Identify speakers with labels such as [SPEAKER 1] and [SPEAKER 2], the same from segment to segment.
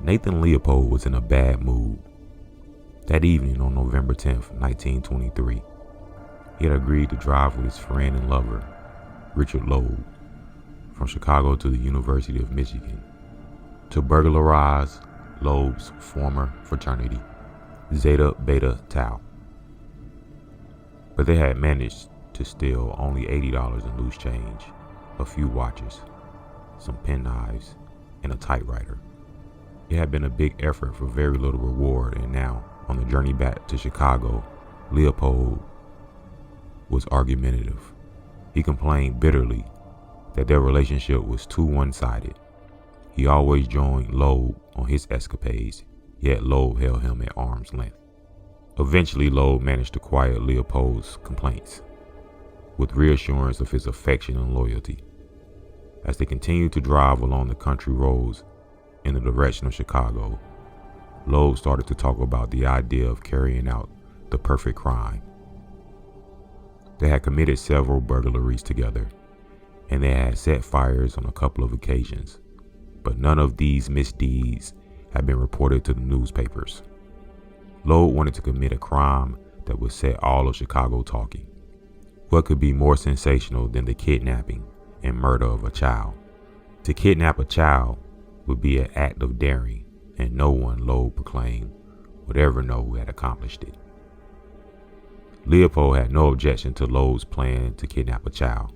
[SPEAKER 1] Nathan Leopold was in a bad mood. That evening on November 10th, 1923, he had agreed to drive with his friend and lover, Richard Loeb, from Chicago to the University of Michigan to burglarize Loeb's former fraternity, Zeta Beta Tau. But they had managed to steal only $80 in loose change, a few watches, some penknives, and a typewriter. It had been a big effort for very little reward, and now, on the journey back to Chicago, Leopold was argumentative. He complained bitterly that their relationship was too one-sided. He always joined Loeb on his escapades, yet Loeb held him at arm's length. Eventually, Loeb managed to quiet Leopold's complaints with reassurance of his affection and loyalty. As they continued to drive along the country roads in the direction of Chicago, Loeb started to talk about the idea of carrying out the perfect crime. They had committed several burglaries together, and they had set fires on a couple of occasions, but none of these misdeeds had been reported to the newspapers. Loeb wanted to commit a crime that would set all of Chicago talking. What could be more sensational than the kidnapping and murder of a child? To kidnap a child would be an act of daring, and no one, Loeb proclaimed, would ever know who had accomplished it. Leopold had no objection to Loeb's plan to kidnap a child.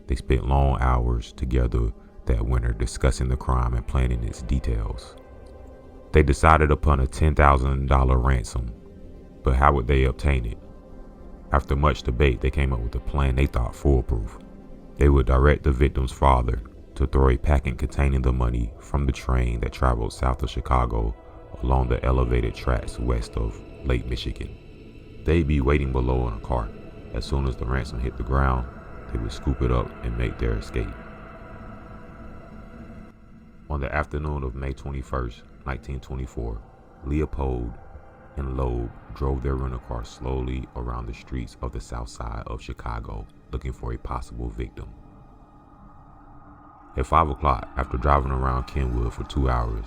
[SPEAKER 1] They spent long hours together that winter discussing the crime and planning its details. They decided upon a $10,000 ransom, but how would they obtain it? After much debate, they came up with a plan they thought foolproof. They would direct the victim's father to throw a packet containing the money from the train that traveled south of Chicago along the elevated tracks west of Lake Michigan. They'd be waiting below in a cart. As soon as the ransom hit the ground, they would scoop it up and make their escape. On the afternoon of May 21st, 1924, Leopold and Loeb drove their rental car slowly around the streets of the south side of Chicago, looking for a possible victim. At 5 o'clock, after driving around Kenwood for 2 hours,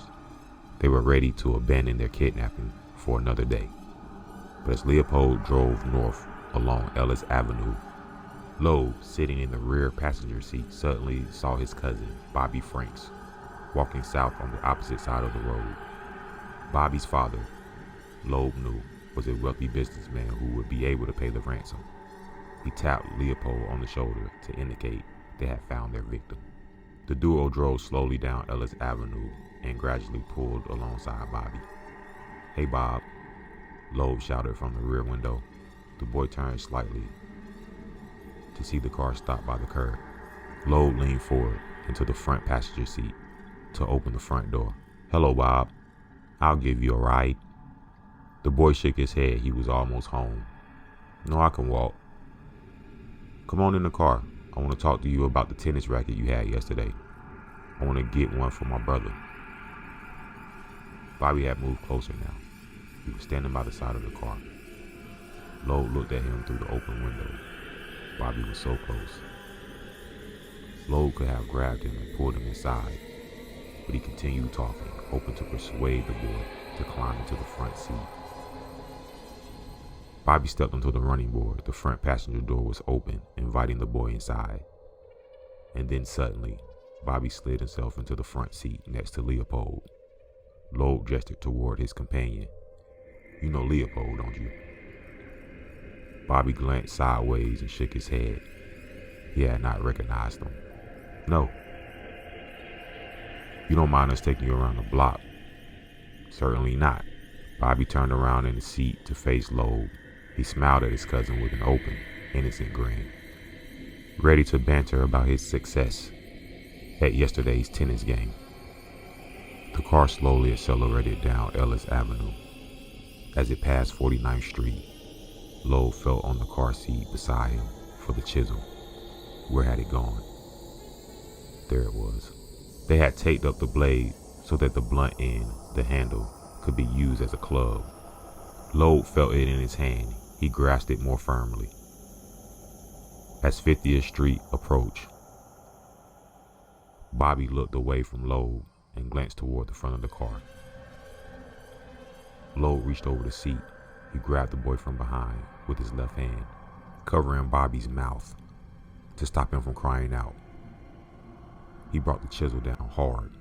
[SPEAKER 1] they were ready to abandon their kidnapping for another day. But as Leopold drove north along Ellis Avenue, Loeb, sitting in the rear passenger seat, suddenly saw his cousin, Bobby Franks, walking south on the opposite side of the road. Bobby's father, Loeb knew, was a wealthy businessman who would be able to pay the ransom. He tapped Leopold on the shoulder to indicate they had found their victim. The duo drove slowly down Ellis Avenue and gradually pulled alongside Bobby. "Hey, Bob," Loeb shouted from the rear window. The boy turned slightly to see the car stop by the curb. Loeb leaned forward into the front passenger seat to open the front door. "Hello, Bob. I'll give you a ride." The boy shook his head. He was almost home. "No, I can walk." "Come on in the car. I want to talk to you about the tennis racket you had yesterday. I want to get one for my brother." Bobby had moved closer now. He was standing by the side of the car. Loeb looked at him through the open window. Bobby was so close. Loeb could have grabbed him and pulled him inside, but he continued talking, hoping to persuade the boy to climb into the front seat. Bobby stepped onto the running board. The front passenger door was open, inviting the boy inside. And then suddenly, Bobby slid himself into the front seat next to Leopold. Loeb gestured toward his companion. "You know Leopold, don't you?" Bobby glanced sideways and shook his head. He had not recognized him. "No." "You don't mind us taking you around the block?" "Certainly not." Bobby turned around in the seat to face Loeb. He smiled at his cousin with an open, innocent grin, ready to banter about his success at yesterday's tennis game. The car slowly accelerated down Ellis Avenue. As it passed 49th Street, Loeb felt on the car seat beside him for the chisel. Where had it gone? There it was. They had taped up the blade so that the blunt end, the handle, could be used as a club. Loeb felt it in his hand. He grasped it more firmly. As 50th Street approached, Bobby looked away from Loeb and glanced toward the front of the car. Loeb reached over the seat. He grabbed the boy from behind with his left hand, covering Bobby's mouth to stop him from crying out. He brought the chisel down hard.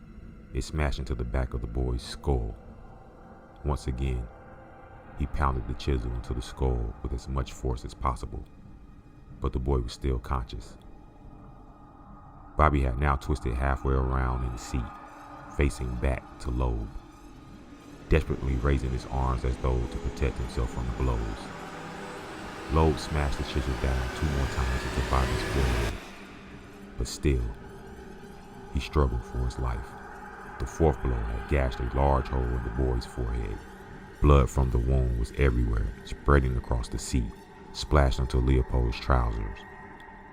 [SPEAKER 1] It smashed into the back of the boy's skull. Once again, he pounded the chisel into the skull with as much force as possible, but the boy was still conscious. Bobby had now twisted halfway around in the seat, facing back to Loeb, desperately raising his arms as though to protect himself from the blows. Loeb smashed the chisel down 2 more times into Bobby's forehead, but still, he struggled for his life. The 4th blow had gashed a large hole in the boy's forehead. Blood from the wound was everywhere, spreading across the seat, splashed onto Leopold's trousers,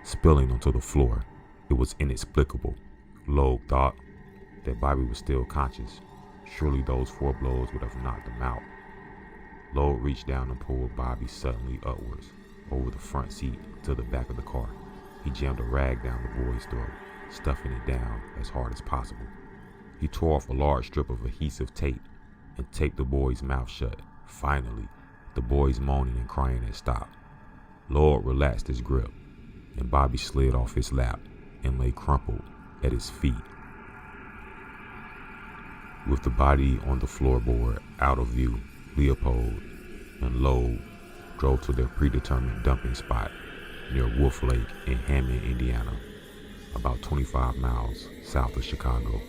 [SPEAKER 1] spilling onto the floor. It was inexplicable. Loeb thought that Bobby was still conscious. Surely those 4 blows would have knocked him out. Loeb reached down and pulled Bobby suddenly upwards, over the front seat to the back of the car. He jammed a rag down the boy's throat, stuffing it down as hard as possible. He tore off a large strip of adhesive tape and taped the boy's mouth shut. Finally, the boy's moaning and crying had stopped. Loeb relaxed his grip, and Bobby slid off his lap and lay crumpled at his feet. With the body on the floorboard out of view, Leopold and Loeb drove to their predetermined dumping spot near Wolf Lake in Hammond, Indiana, about 25 miles south of Chicago.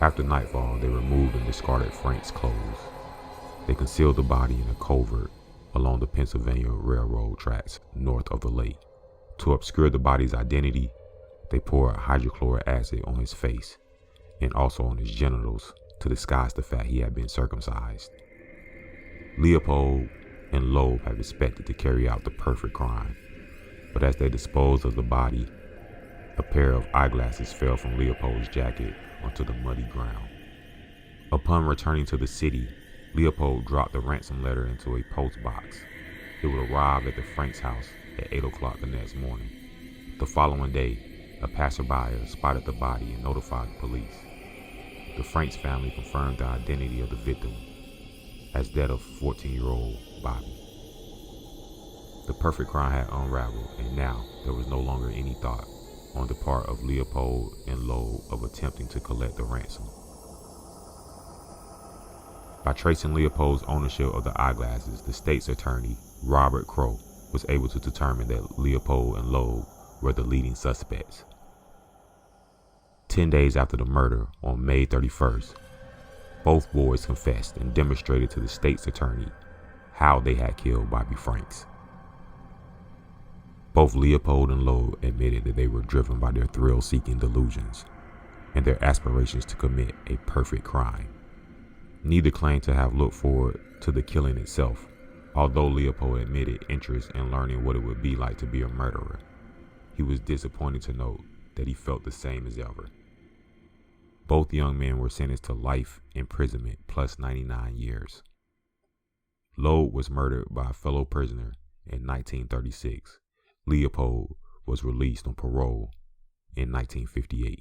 [SPEAKER 1] After nightfall, they removed and discarded Frank's clothes. They concealed the body in a culvert along the Pennsylvania Railroad tracks north of the lake. To obscure the body's identity, they poured hydrochloric acid on his face and also on his genitals to disguise the fact he had been circumcised. Leopold and Loeb had expected to carry out the perfect crime, but as they disposed of the body, a pair of eyeglasses fell from Leopold's jacket onto the muddy ground. Upon returning to the city, Leopold dropped the ransom letter into a post box. It would arrive at the Franks' house at 8 o'clock the next morning. The following day, a passerby spotted the body and notified the police. The Franks family confirmed the identity of the victim as that of 14-year-old Bobby. The perfect crime had unraveled, and now there was no longer any thought on the part of Leopold and Loeb of attempting to collect the ransom. By tracing Leopold's ownership of the eyeglasses, the state's attorney, Robert Crow, was able to determine that Leopold and Loeb were the leading suspects. 10 days after the murder, on May 31st, both boys confessed and demonstrated to the state's attorney how they had killed Bobby Franks. Both Leopold and Loeb admitted that they were driven by their thrill-seeking delusions and their aspirations to commit a perfect crime. Neither claimed to have looked forward to the killing itself, although Leopold admitted interest in learning what it would be like to be a murderer. He was disappointed to note that he felt the same as ever. Both young men were sentenced to life imprisonment plus 99 years. Loeb was murdered by a fellow prisoner in 1936. Leopold was released on parole in 1958.